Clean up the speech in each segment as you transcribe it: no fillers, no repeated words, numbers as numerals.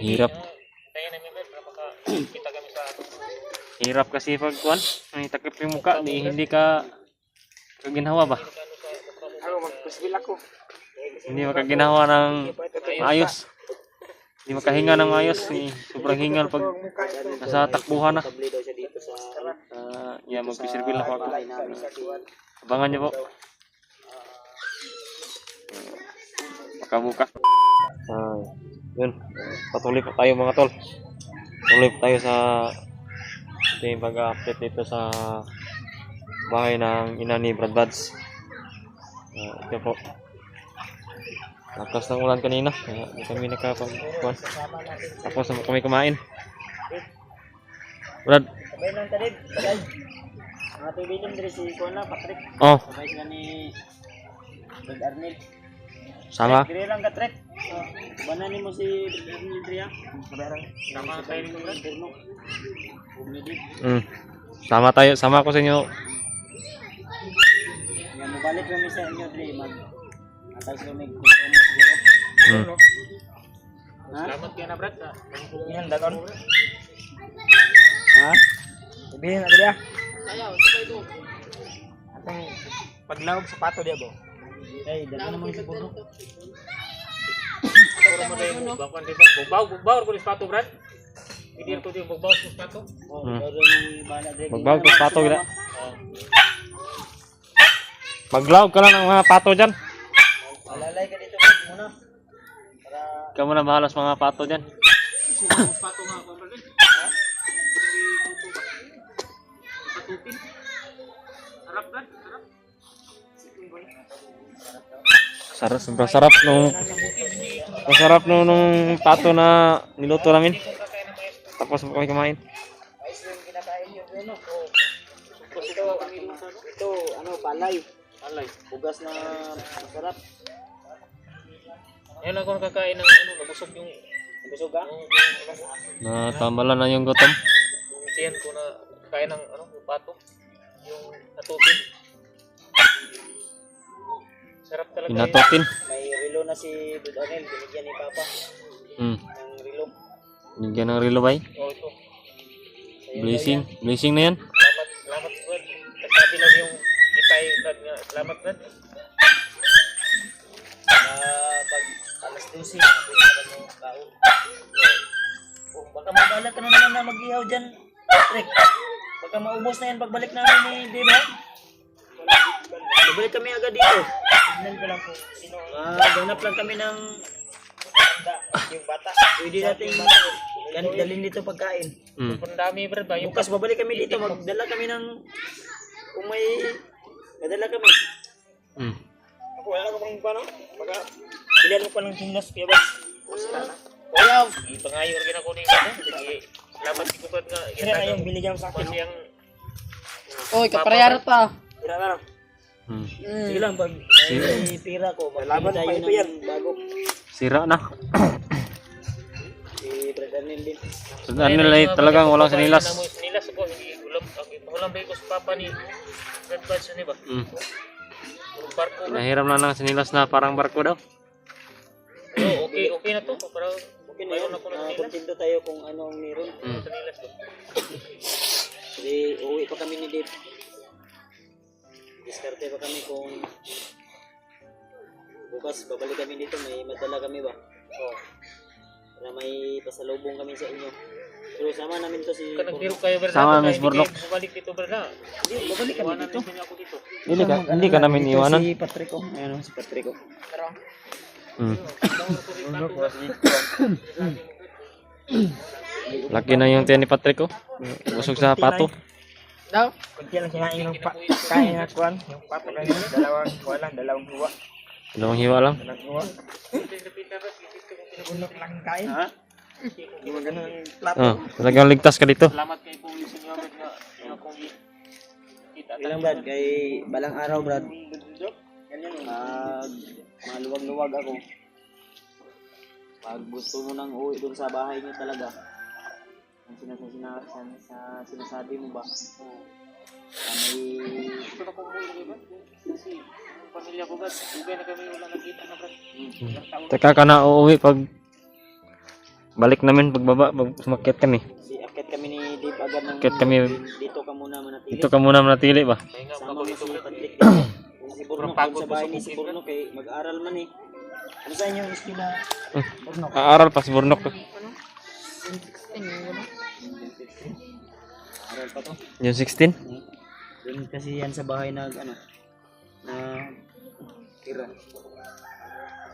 Hirap. Tayo namin Brad para makakita kami sa Hirap kasi pag kuan, may takip yung mukha, hindi ka ginhawa ba? Ako, magpusbil ako. Hindi makaginawa ng maayos. Hindi makahinga ng maayos. Sobrang hingal pag nasa takbuhan na. Yan, magpisirbil na po ako. Abangan niyo po. Makabukas. Yun. Patuloy pa tayo mga tol. Patuloy pa tayo sa ating pag-update dito sa bahay ng ina ni Brad Buds. Ito po. Lakas ng ulan kanina. Hindi kami nakapagkuhan. Tapos kami kumain. Brad. Sabay nang talid. Sabay. Mga tubilin diri si Kona, Patrick. Oh, Sabay sila ni Brad Arnel. sama. Diri lang ka, Trek. Banan mo si Brad Arnel diri ha. Sabay lang. sama tayo ni Brad. Sama tayo. Sama ako sa inyo. Yan, mabalik kami sa inyo diri atay sa mig siguro. Ha? Salamat kaya na Brad sa Yan dagon. Ha? Sabihin na diri ah. ayaw, sabay do. Atong paglawag sa pato diya bo. Ay, dagan naman siguro. Puro mo tayo bakwan di ba? Bugbaw ko ni pato Brad. Hindi ko din bugbaw sa pato. Oh, dagan ni bala diri. Magbawag ko pato gila. Maglawag ka lang ng mga pato dyan. Alalay ka dito muna. Para Ikaw muna bahala sa mga pato dyan. Pato nga ako Brad. Patupin. Harap Brad, harap. Sobrang sarap nung masarap nung pato na niluto namin. Tapos kami kumain. ayos yung kinakain niyo ano. Ito ano palay. Alay. Bugas na masarap. Yan ako nakakain ng ano, nabusog yung Busog ka? Natambalan na yung gutom. yung tiyan ko na kain ng ano, yung pato. Yung natupin. Sarap talaga yun. Pinatokin. May relo na si Brad Arnel, binigyan ni Papa ng relo. Bigyan ng relo bay. Oh, ito. Blessing. Blessing na yan. Salamat Brad. Nagsabi lang yung ipay Brad nga. Salamat Brad. Pag alas 12, binigyan mo kaon. Oh, baka mabala ka na naman na mag-ihaw dyan, Patrick. Baka maubos na yan pagbalik namin ni Dave. Babalik kami agad dito. Tignan ko lang po. Sino? Ganap lang kami ng yung bata. Pwede natin dalhin dito pagkain. Ang dami Brad ba? Yung Bukas babalik kami dito. Magdala kami ng kung may nadala kami. Ako wala ka pang paano? Baka bilhan mo pa ng gymnast kaya ba? Kuya, ipangayo rin ako ni ano. Salamat si Brad nga. Kaya na yung binigyan mo sa akin. Kasi ang Oy, kapareharo ta. Tira na. Sige lang, pag may pira ko, magbili tayo ng bago. Sira na. Si Brad Arnel din. So, ano ay talagang walang sinilas. sinilas ako. Ulam ba ko sa papa ni Brad Buds ni ba? Puro barko Brad. Nahiram na ng sinilas na parang barko daw. Oh, okay na to. Para Okay na yun, kontento tayo kung ano ang meron. sinilas to. Jadi uwi pa kami ni Dave. Diskarte pa kami kung bukas babalik kami dito, may madala kami ba? Oo. Para may pasalubong kami sa inyo. Pero sama namin to si Nagbiro kayo Brad. Sama, Miss Borlok. Balik dito Brad. Hindi, babalik kami dito. Ako dito. Hindi ka namin iwanan. Si Patrick ko. Ayun si Patrick ko. Laki na yung tiyan ni Patrick ko. Busog sa pato. Daw. Kunti lang kinain yung kain na kuan, yung pato kanina, dalawang huwa. Dalawang hiwa lang. Dalawang huwa. Pinabunok lang kain. Ha? Yung ganun plato. Oh, talagang ligtas ka dito. Salamat kay Police niyo Brad nga. Akong kita. Ilang Brad, kay balang araw Brad. Maluwag-luwag ako. Pag gusto mo nang uwi doon sa bahay niyo talaga. Ang sinasabi mo ba? May Gusto na kong umuwi Brad. Kasi yung pamilya ko Brad. Ugay na kami wala nakita na Brad. Teka ka na uuwi pag balik namin pagbaba, sumakyat kami. Si akit kami ni Dave agad ng Akit kami, dito ka muna manatili. dito ka muna manatili ba? Pahinga Sama ako mo dito, si Brad. Patrick dito. Si Burnok Pagod dun sa bahay sa ni si bukid, Burnok kay mag-aral man eh. Ano sa inyo yung eskwela? Burnok. Aaral pa si Burnok. Aral pa to. Yung 16? Doon kasi yan sa bahay na ano na tira.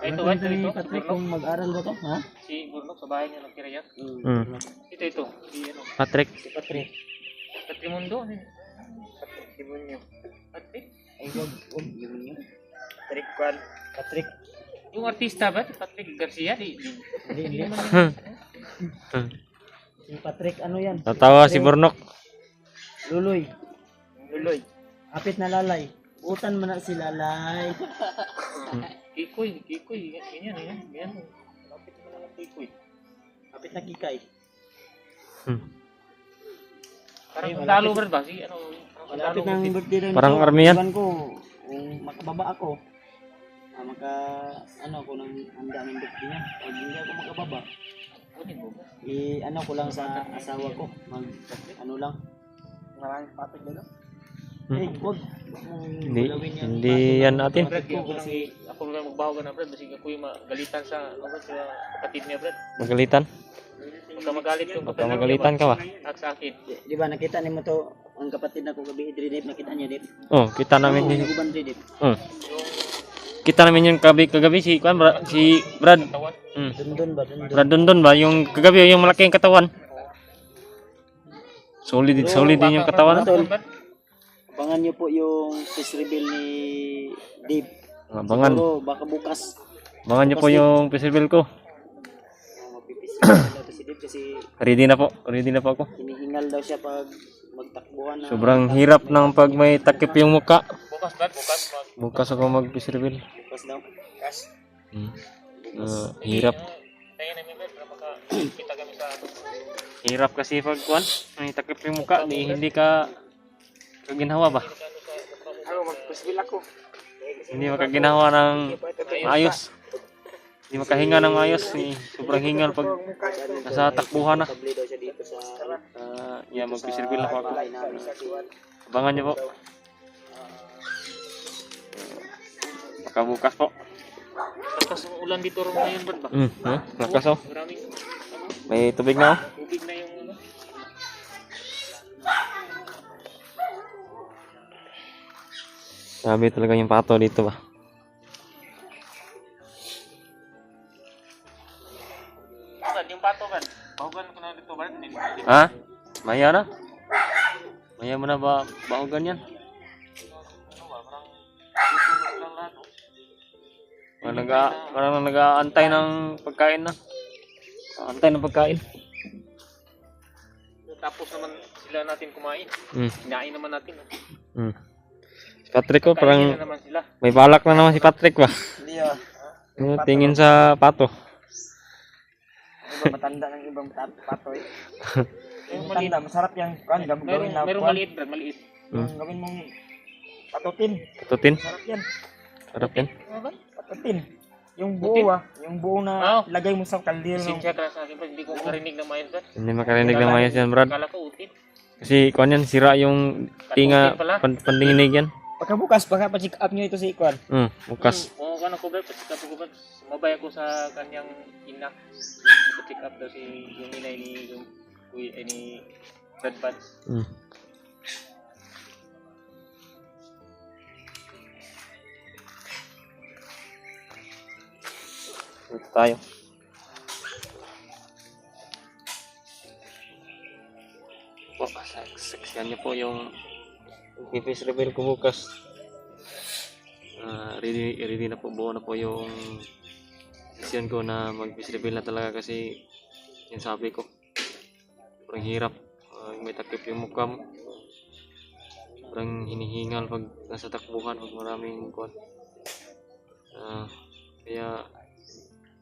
Ay, ito, Kwento ito, ni ito. Patrick Burnok. kung mag-aral ba to? Ha? Si Burnok sa bahay niya nagtira yan. Mm. Ito. Si ano. Patrick. Si Patrick. Patrimundo. Patrimundo. Patrick. Ay, wag yun yun. Patrick Kwan. Patrick. Yung artista ba? Si Patrick Garcia. Hindi. naman yan. Si Patrick ano yan? Natawa si Burnok. Luloy. Luloy. Apit na lalay. Utan man na si lalay. Kikoy. Ganyan. Lapit naman ang Kikoy. Apit na kikay. Parang Ay, sundalo ba? Si ano? Malapit ng birthday rin. Parang army yan. Iwan ko, kung makababa ako, ano ko nang handa ng birthday niya. Pag hindi ako makababa, ano ko lang sa asawa ko. Ano lang. Maraming patag na lang. Eh, wag. Hindi yan natin. Brad, kasi ako lang magbaho ka na, Brad. Basig ako yung magalitan sa kapatid niya, Brad. Magalitan? Baka magalit yung Baka magalitan ka ba? At sa akin. Di ba nakita niyo mo to, ang kapatid na ko gabi, Dip, nakita niya, Dip? Oh, kita namin yun. Guban, Dip. Oh. Kita namin yung kagabi si Brad. Tawan. Dundun ba? Dundun. Brad Dundon ba? Yung kagabi yung malaking katawan. Solid din yung katawan. Tol, abangan niyo po yung face reveal ni Dave. Abangan. Siguro, baka bukas. Abangan niyo po yung festival ko. Magpipis na to si Dave kasi Ready na po ako. hinihingal daw siya pag magtakbuhan na. Sobrang hirap ng pag may takip yung muka. Bukas, Brad. Bukas ako mag-festival. Bukas daw. Hirap. Tayo namin, Brad. Para makakita kami sa Hirap kasi pag may takip yung muka, hindi ka kaginhawa ba? Ako, mag-festival ako. Hindi makaginawa ng ayos. Hindi makahinga ng ayos. Sobrang hingal pag nasa takbuhan na. Tabli daw siya dito sa Mag-festival na po ako. bahay namin. Abangan niyo po. Baka bukas po. Lakas ng ulan dito rin ngayon, Brad ba? Lakas oh. Maraming May tubig na oh. tubig na yung ano. Grabe talaga yung pato dito ba. Brad, yung pato, Brad. Bahugan ko na dito, Brad. Ha? Maya na? Maya mo na ba bahugan yan? Parang nag-aantay ng pagkain na. Antay ng pagkain. Tapos naman sila natin kumain. Kinain naman natin. Si Patrick ko Kainin parang na naman sila. may balak na naman si Patrick ba. Hindi ah. Tingin sa pato. Iba matanda ng ibang patoy. Yung Matanda, masarap yan. Kan, gawin na. Merong maliit, Brad. Maliit. Yung gawin mong patutin. Tutin. Masarap yan. Sarap yan. Patutin. Yung buo yung buo na Oo. lagay mo sa kaldero. Sinsya ka sa akin, Brad. Hindi ko makarinig ng mayos, Brad. Hindi makarinig ng mayas yan, Brad. Akala ko utin. Kasi kuan yan, sira yung tinga pandinig yan. Pagkabukas, baka pa-check up nyo ito sa Ikuan. Bukas. Oo, ano ko, Brad. Pacheck up ko, Brad. Sumabay ako sa kanyang ina. Pacheck up daw si yung inay ni Brad Buds. Dito tayo. Po, saksiyan niyo po yung face reveal ko bukas. Ready na po, buo na po yung decision ko na mag-face reveal na talaga kasi yung sabi ko sobrang hirap. May takip yung mukha mo. Sobrang hinihingal pag nasa takbuhan, pag maraming kuwan. Kaya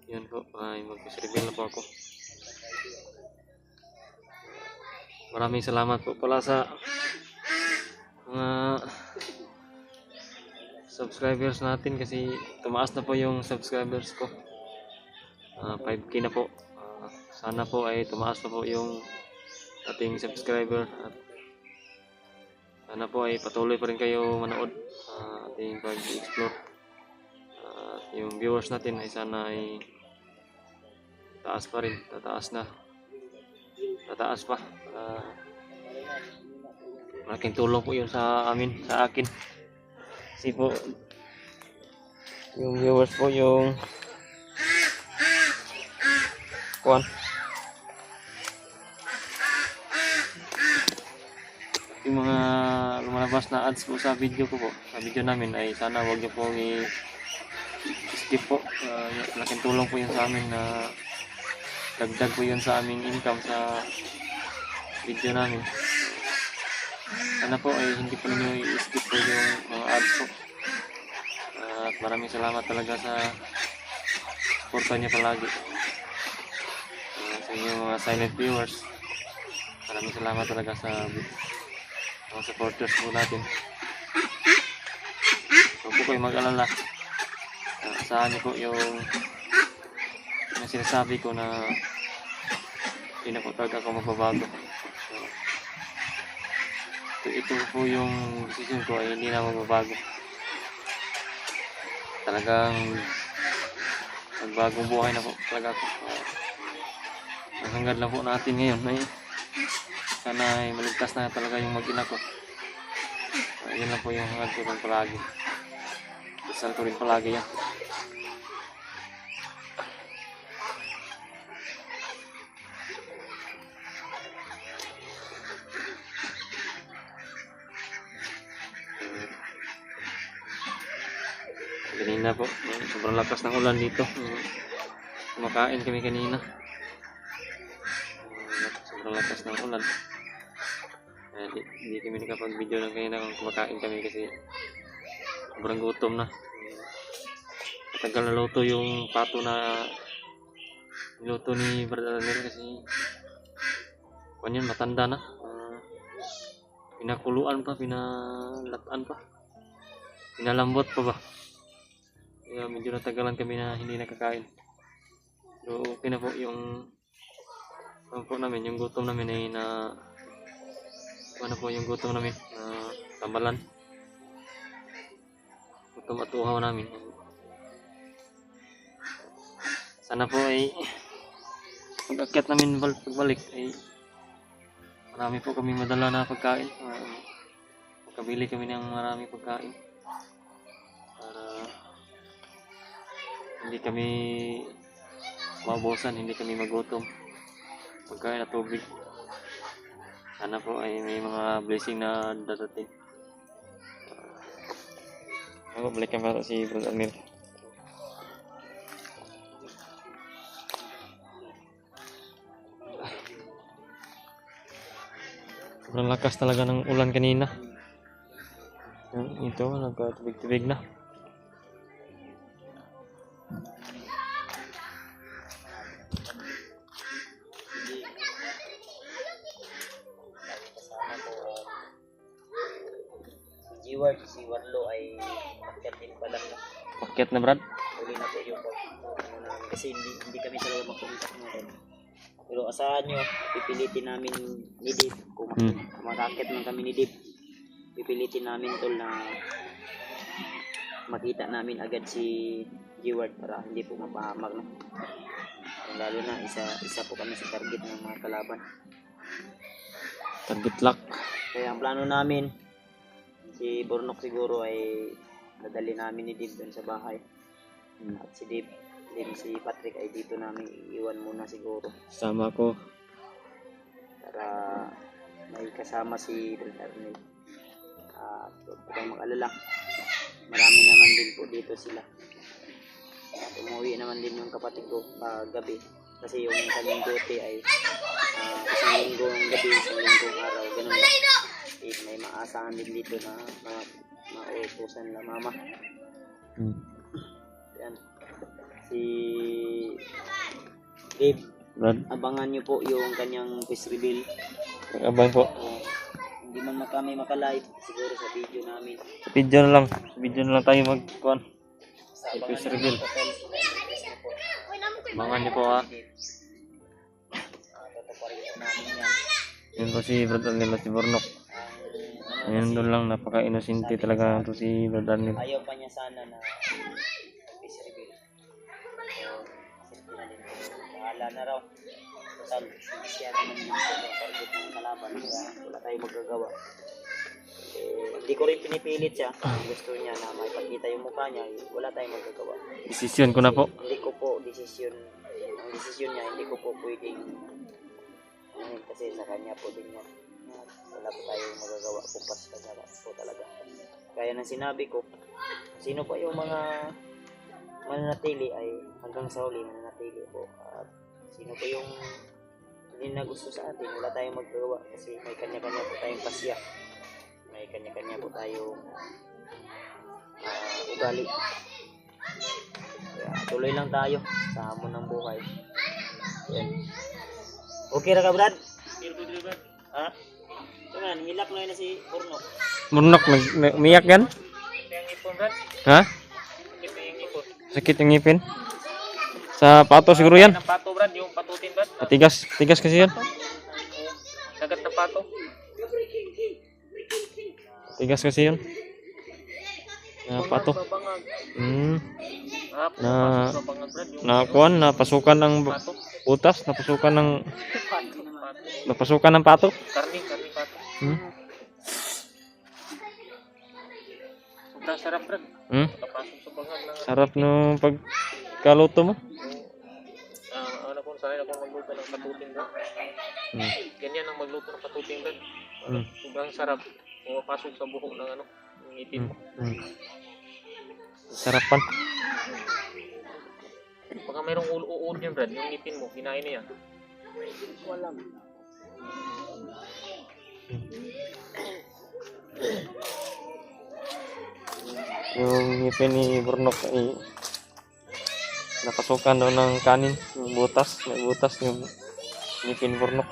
yan po, mag-face reveal na po ako. Maraming salamat po pala sa mga subscribers natin kasi tumaas na po yung subscribers ko. 5K na po. sana po ay tumaas pa po yung ating subscriber at sana po ay patuloy pa rin kayo manood sa ating pag-explore. At yung viewers natin ay sana ay taas pa rin, tataas pa. Malaking tulong po yun sa akin. Kasi po, yung viewers po yung kuwan. Yung mga lumalabas na ads po sa video ko po, sa video namin ay sana wag niyo pong i-skip po. Malaking tulong po yun sa amin na dagdag po yun sa aming income sa video namin. Sana po ay hindi po ninyo i-skip po yung mga ads po. At maraming salamat talaga sa suporta niyo palagi. Sa inyong mga silent viewers, maraming salamat talaga sa mga supporters po natin. Huwag po kayo mag-alala. Saan niyo po yung sinasabi ko na hindi na po talaga ako magbabago. So, ito po yung decision ko ay hindi na magbabago. Talagang magbagong buhay na po talaga ako. Ang hangad lang po natin ngayon ay sana ay maligtas na talaga yung mag-ina ko. Yun lang po yung hangad ko rin palagi. Dasal ko rin palagi yan. Kanina po, sobrang lakas ng ulan dito. Kumakain kami kanina. Sobrang lakas ng ulan. Hindi kami nakapag-video lang kanina kung kumakain kami kasi sobrang gutom na. Matagal na luto yung pato na niluto ni Brother Arnel kasi kanyan matanda na. Pinakuluan pa, pinalataan pa. Pinalambot pa ba? Kaya medyo natagalan kami na hindi nakakain. So okay na po yung namin, yung gutom namin ay na ano po yung gutom namin na tambalan. Gutom at uhaw namin. Sana po ay pag-akyat namin pagbalik ay marami po kami madala na pagkain. Magkabili kami ng marami pagkain para hindi kami maubusan, hindi kami magutom. Pagkain at tubig. Sana po ay may mga blessing na dadating. Ako, balikan pa si Brother Arnel. Sobrang lakas talaga ng ulan kanina. Ito, nagkatubig-tubig na. G-Ward, si Warlo ay makyat din pala. Paket na, Brad. Huli na po yung kasi hindi kami talaga makontak ngayon. Pero asahan nyo, pipilitin namin ni Dave kung makakit man kami ni Dave. Pipilitin namin tol na makita namin agad si G-Ward para hindi po mapahamak na. Lalo na isa po kami sa target ng mga kalaban. Target lock. Kaya ang plano namin, si Bornok siguro ay nadali namin ni Dave doon sa bahay. At si Dave, din si Patrick ay dito namin iiwan muna siguro. Sama ko. Para may kasama si Brother Arnel. At huwag po kayong mag-alala. Marami naman din po dito sila. At umuwi naman din yung kapatid ko gabi. Kasi yung kanyang duty ay isang linggong gabi, isang linggong araw. Ganun lang. May maasahan din dito na mauutusan na mama. Yan. Si Dave, Brad, abangan nyo po yung kanyang face reveal. abang po. Hindi man kami makalive siguro sa video namin. Sa video na lang. Sa video na lang tayo mag-kuhan. Sa Face abangan reveal. nyo po, tol. Abangan niyo po ha. pa rin po namin yan. Yun po si Brad Arnel at si Burnok. Ayun doon lang, napaka-inosente talaga to si Brad Arnel. Ayaw pa niya sana na peace reveal. So, simple na din po. Bahala na raw. Total, siya naman din po yung target ng kalaban. Kaya wala tayong magagawa. Hindi ko rin pinipilit siya. Kung gusto niya na maipakita yung mukha niya, wala tayong magagawa. Desisyon ko na po. Hindi ko po desisyon. Ang desisyon niya, hindi ko po pwedeng kasi sa kanya po din yan. Wala po tayong magagawa kung paskaga po talaga. Kaya nang sinabi ko, sino pa yung mga mananatili ay hanggang sa huli mananatili po. At sino po yung hindi na gusto sa atin, wala tayong magagawa kasi may kanya-kanya po tayong pasya. May kanya-kanya po tayong ugali. Kaya tuloy lang tayo sa hamon ng buhay. Yan. Okay ra ka, Brad? Ha? Ito na, nilak na yun na si Burnok. Burnok, umiyak yan? Yung ipon, Brad. Ha? Ito yung ipon. Sakit yung ngipin? Sa pato siguro yan? Ng pato, Brad. Yung patutin, Brad. Tigas kasi yan. Nagat ng pato. Tigas kasi yun. Pato. Babangag. Na Babangag, Brad. Yung nakuan, napasukan ng pato. butas, napasukan ng pato. Karni pato. Sobrang sarap, Brad. Kapasok sa bangag ng Sarap no pagkaluto mo. ano kung sanay akong magluto ng patutin, Brad. Ganyan ang magluto ng patutin, Brad. Sobrang sarap. Pumapasok sa buhok ng ano, ng ngipin mo. Sarapan. Baka mayroong uul yan, Brad. Yung ngipin mo, kinain niya. Walang. Yung ngipin ni Burnok ay napasukan daw ng kanin, yung butas, may butas yung ngipin ni Burnok.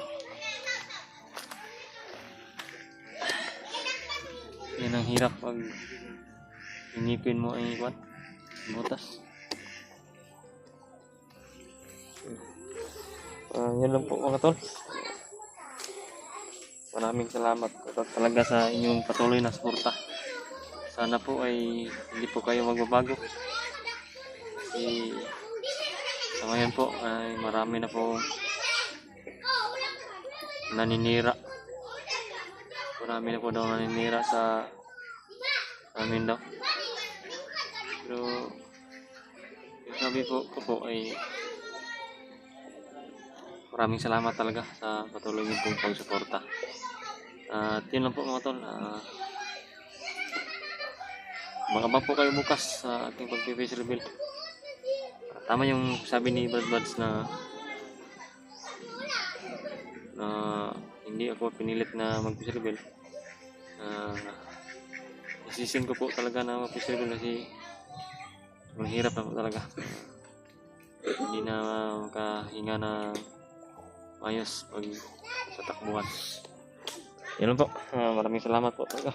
Yan ang hirap pag yung ngipin mo ay butas. Yan lang po mga tol. Maraming salamat talaga sa inyong patuloy na suporta. Sana po ay hindi po kayo magbabago. Kasi sa ngayon po ay marami na po naninira. Marami na po daw naninira sa amin daw. Pero yung sabi po ko po ay maraming salamat talaga sa patuloy niyo pong pagsuporta. At yun lang po mga tol. Mag-abang po kayo bukas sa ating pag-face reveal. Tama yung sabi ni Brad Buds na hindi ako pinilit na mag-face reveal. Isisin ko po talaga na mag-face reveal kasi mahirap na po talaga. Hindi na makahinga na ayos pag sa takbuhan. Yan lang po. Maraming salamat po talaga.